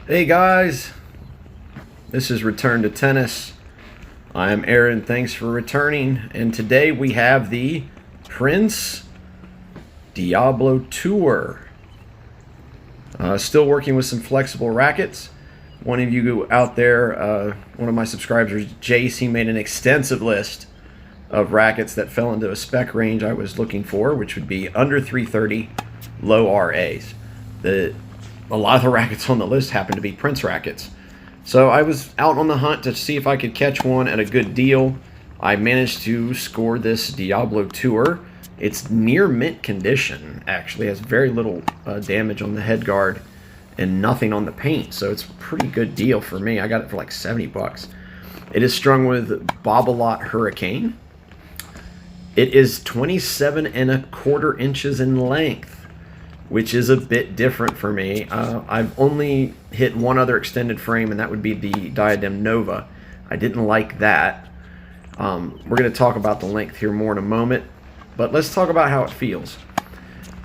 Hey guys, this is Return to Tennis. I am Aaron, thanks for returning, and today we have the Prince Diablo Tour. Still working with some flexible rackets. One of you out there, one of my subscribers, Jace, he made an extensive list of rackets that fell into a spec range I was looking for, which would be under 330, low RAs. A lot of the rackets on the list happen to be Prince rackets. So I was out on the hunt to see if I could catch one at a good deal. I managed to score this Diablo Tour. It's near mint condition, actually. It has very little damage on the head guard and nothing on the paint. So it's a pretty good deal for me. I got it for like 70 bucks. It is strung with Babolat Hurricane. It is 27¼ inches in length, which is a bit different for me. I've only hit one other extended frame, and that would be the Diadem Nova. I didn't like that. We're going to talk about the length here more in a moment, but let's talk about how it feels.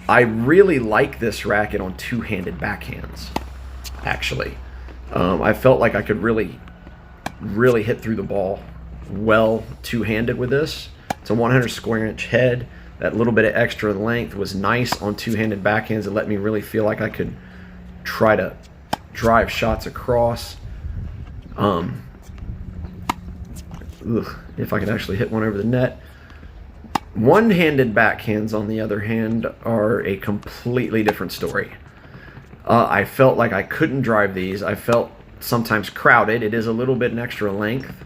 I really like this racket on two-handed backhands, actually. I felt like I could really hit through the ball well two-handed with this. It's a 100 square inch head. That little bit of extra length was nice on two-handed backhands. It let me really feel like I could try to drive shots across. If I could actually hit one over the net. One-handed backhands, on the other hand, are a completely different story. I felt like I couldn't drive these. I felt sometimes crowded. It is a little bit an extra length,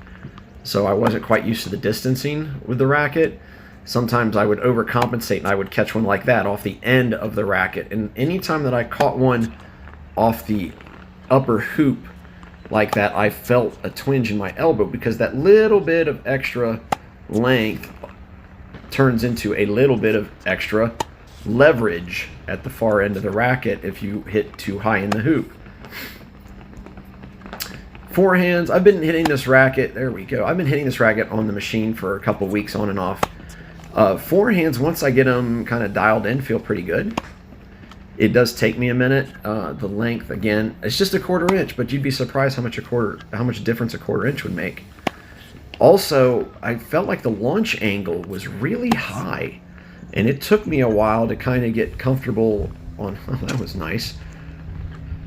so I wasn't quite used to the distancing with the racket. Sometimes I would overcompensate and I would catch one like that off the end of the racket. And anytime that I caught one off the upper hoop like that, I felt a twinge in my elbow, because that little bit of extra length turns into a little bit of extra leverage at the far end of the racket if you hit too high in the hoop. Forehands, I've been hitting this racket, there we go. I've been hitting this racket on the machine for a couple weeks on and off. Forehands, once I get them kind of dialed in, feel pretty good. It does take me a minute. The length, again, it's just a 1/4 inch, but you'd be surprised how much difference a 1/4 inch would make. Also, I felt like the launch angle was really high, and it took me a while to kind of get comfortable on, oh, that was nice,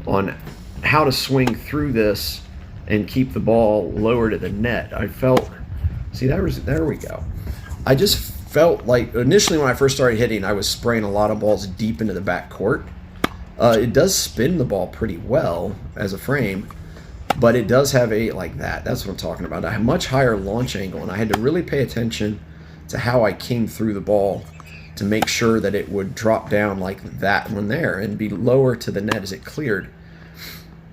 on how to swing through this and keep the ball lower to the net. I felt, see, there we go. I just felt like, initially when I first started hitting, I was spraying a lot of balls deep into the back court. It does spin the ball pretty well as a frame, but it does have a, like that, that's what I'm talking about, a much higher launch angle, and I had to really pay attention to how I came through the ball to make sure that it would drop down like that one there and be lower to the net as it cleared.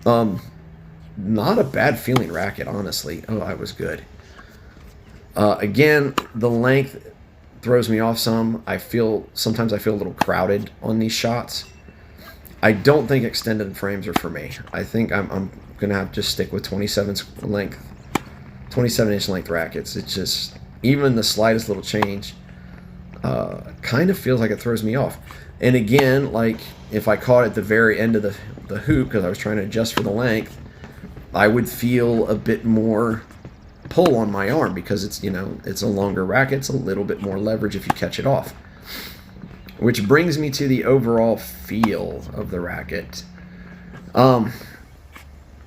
Not a bad feeling racket, honestly. Oh, I was good. Again, the length throws me off some. Sometimes I feel a little crowded on these shots. I don't think extended frames are for me. I think I'm gonna have to just stick with 27-inch length rackets. It's just, even the slightest little change kind of feels like it throws me off. And again, like if I caught at the very end of the hoop because I was trying to adjust for the length, I would feel a bit more pull on my arm, because it's, you know, it's a longer racket, it's a little bit more leverage if you catch it off. Which brings me to the overall feel of the racket.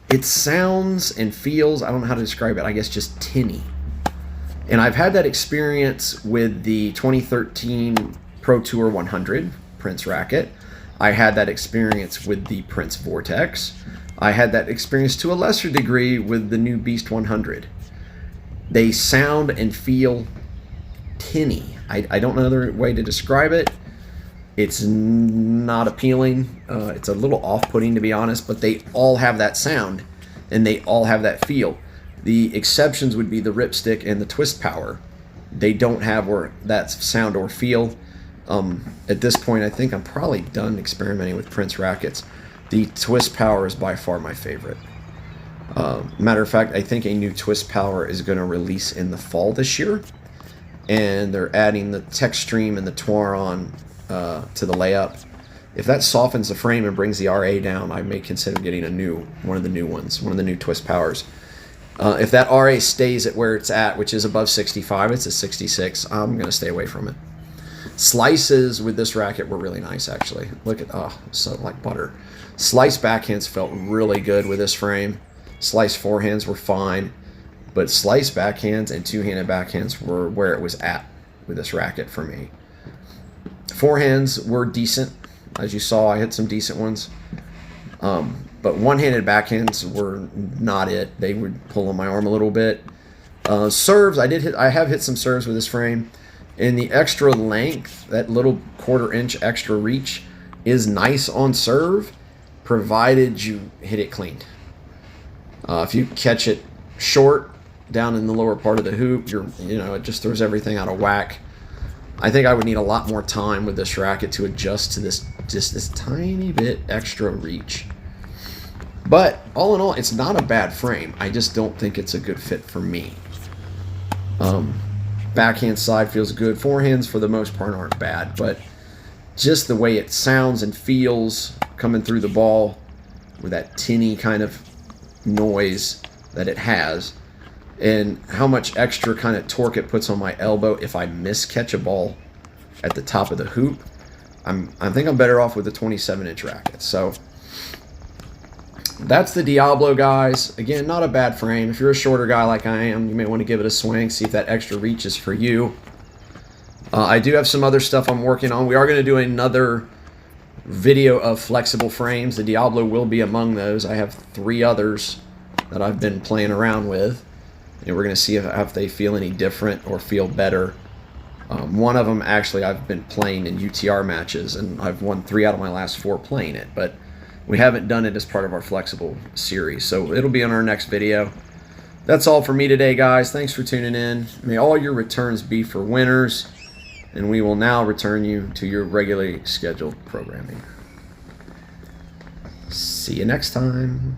It sounds and feels, I don't know how to describe it, I guess just tinny. And I've had that experience with the 2013 Pro Tour 100 Prince racket. I had that experience with the Prince Vortex. I had that experience to a lesser degree with the new Beast 100. They sound and feel tinny. I don't know another way to describe it. It's not appealing. It's a little off-putting, to be honest, but they all have that sound and they all have that feel. The exceptions would be the Ripstick and the Twist Power. They don't have that sound or feel. At this point, I think I'm probably done experimenting with Prince rackets. The Twist Power is by far my favorite. Matter of fact, I think a new Twist Power is going to release in the fall this year, and they're adding the Tech Stream and the Twaron to the layup. If that softens the frame and brings the RA down, I may consider getting one of the new ones, one of the new twist powers. If that RA stays at where it's at, which is above 65, it's a 66, I'm going to stay away from it. Slices with this racket were really nice, actually. Look at, oh, so like butter. Slice backhands felt really good with this frame. Slice forehands were fine, but slice backhands and two-handed backhands were where it was at with this racket for me. Forehands were decent. As you saw, I hit some decent ones. But one-handed backhands were not it. They would pull on my arm a little bit. Serves, I have hit some serves with this frame. And the extra length, that little quarter-inch extra reach, is nice on serve, provided you hit it clean. If you catch it short down in the lower part of the hoop, it just throws everything out of whack. I think I would need a lot more time with this racket to adjust to this tiny bit extra reach. But all in all, it's not a bad frame. I just don't think it's a good fit for me. Backhand side feels good. Forehands, for the most part, aren't bad. But just the way it sounds and feels coming through the ball with that tinny kind of noise that it has, and how much extra kind of torque it puts on my elbow if I miscatch a ball at the top of the hoop, I think I'm better off with a 27-inch racket. So that's the Diablo, guys. Again, not a bad frame. If you're a shorter guy like I am, you may want to give it a swing, see if that extra reach is for you. I do have some other stuff I'm working on. We are going to do another video of flexible frames. The Diablo will be among those. I have 3 others that I've been playing around with, and we're going to see if they feel any different or feel better. One of them, actually, I've been playing in UTR matches, and I've won 3 out of my last 4 playing it, but we haven't done it as part of our flexible series, so it'll be on our next video. That's all for me today, guys. Thanks for tuning in. May all your returns be for winners, and we will now return you to your regularly scheduled programming. See you next time.